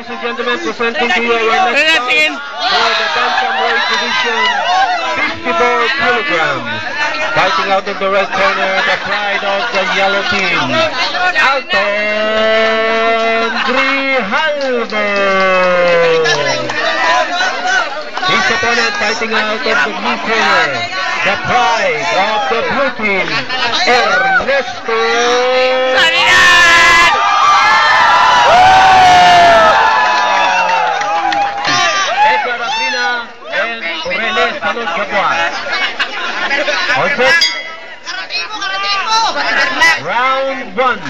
Ladies and gentlemen, presenting to you our next bout for the bantamweight division, 54 kilograms. Fighting out of the red corner, the pride of the yellow team, Alton Grijalvo. His opponent fighting out of the blue corner, the pride of the blue team, Ernesto Edgar Abrina and Rene Salud Gabuan. All set. Round 1.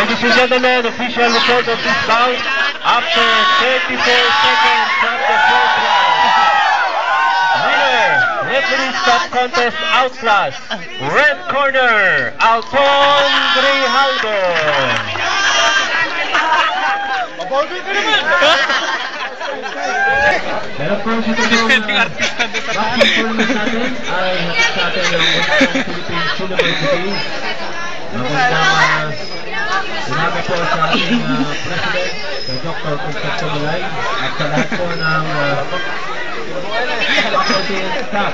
Ladies and gentlemen, official report of this bout after 34 seconds of the first round. Winner, referee stop contest outclass, red corner, Alton Grijalvo. Pero po si dissenting artista doon sa taas. Ay hatid sa atin ng Western Philippines University. Sinabi po sa ating President, sa Dr. Concepcion Malay, at sa lahat po ng faculty and staff.